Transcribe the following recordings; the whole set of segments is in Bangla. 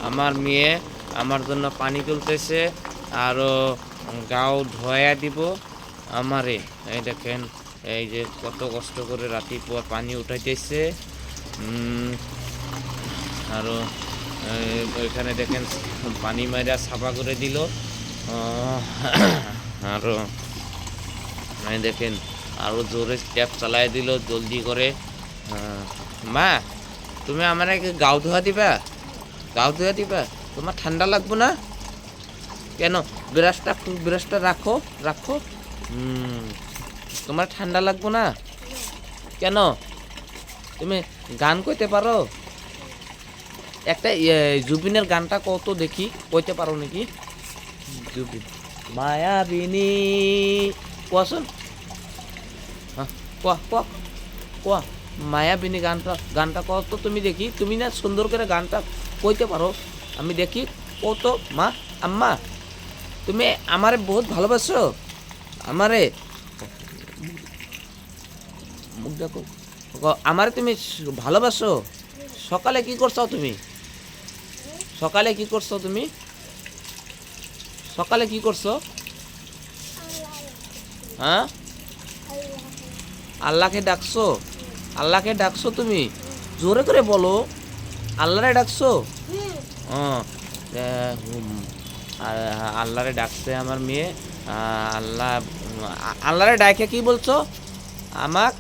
আমার মেয়ে আমার জন্য পানি তুলতেছে, আরও গাও ধোয়া দিব আমারে। এই দেখেন, এই যে কত কষ্ট করে রাতিপুয়া পানি উঠাইতেছে। আরও ওইখানে দেখেন পানি মাইরা সাফা করে দিল। আরও দেখেন আরও জোরে ট্যাপ চালাই দিল জলদি করে। মা, তুমি আমার গাও ধোয়া দিবা? গাও ধোয়া দিবা? তোমার ঠান্ডা লাগবো না? কেন? ব্রাশটা রাখো রাখো। তোমার ঠান্ডা লাগবো না কেন? তুমি গান কইতে পারো? একটা জুবিনের গানটা কত দেখি, কইতে পারো নাকি? জুবিন মায়াবিনী, কোয়াশোন। হ্যাঁ, কোয়া কোয়া কোয়া মায়াবিনী গানটা কত তুমি দেখি। তুমি না সুন্দর করে গানটা কইতে পারো, আমি দেখি কত। মা, আম্মা, তুমি আমারে বহুত ভালোবাসো? আমারে মুখ দেখো, আমারে তুমি ভালোবাসো? সকালে কি করছো তুমি? সকালে কি করছো তুমি? সকালে কি করছো? হ্যাঁ, আল্লাহকে ডাকছো? আল্লাহকে ডাকছো তুমি? জোরে করে বলো, আল্লাহরে ডাকছো? আল্লাহরে ডাকছে আমার মেয়ে। আল্লাহরে ডাকে কি বলছো আমাক?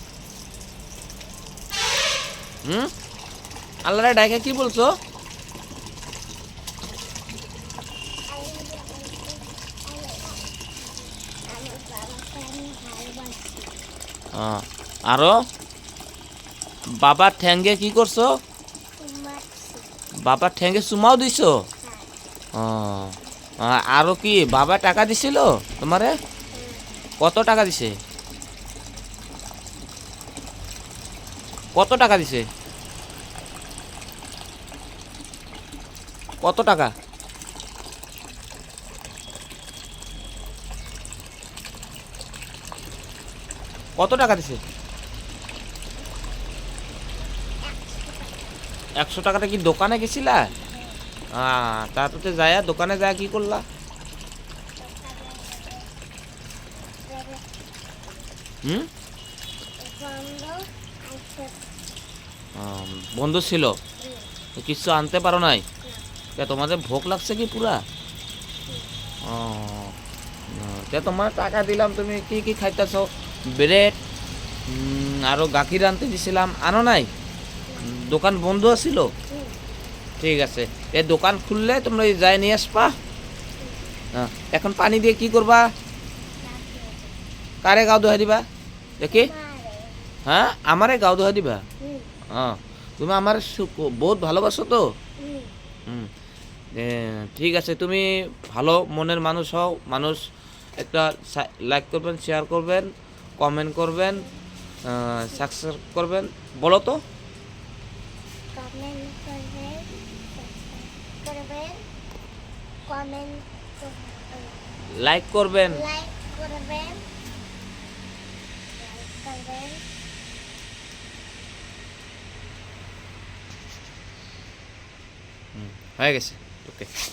আল্লাহরে ডাকে কি বলছো? আরো বাবার ঠ্যাঙ্গে কি করছো? বাবার ঠ্যাঙ্গে চুমাও দিছো? আরো কি বাবা টাকা দিছিল তোমারে? কত টাকা দিছে? কত টাকা দিছে? কত টাকা? কত টাকা দিছে? 100 টাকাটা কি দোকানে গেছিলা? তারপরে যায় দোকানে যায় কি করলা? বন্ধু ছিল, কিছু আনতে পারো নাই? তোমাদের ভোগ লাগছে কি পুরা? তোমার টাকা দিলাম, তুমি কি কি খাইতেছ? ব্রেড আরো গাখির আনতে দিছিলাম, আনো নাই? দোকান বন্ধ ছিল? ঠিক আছে, এই দোকান খুললে তোমরা যাই নিয়ে আসবা। এখন পানি দিয়ে কি করবা? কারে গাও ধোয়া দিবা দেখি? হ্যাঁ, আমারে গাও ধোয়া দিবা? তুমি আমার বহুত ভালোবাসো তো? ঠিক আছে, তুমি ভালো মনের মানুষ হও। মানুষ একটা লাইক করবেন, শেয়ার করবেন, কমেন্ট করবেন, সাবস্ক্রাইব করবেন। বলো তো, লাইক করবেন। হয়ে গেছে, ওকে।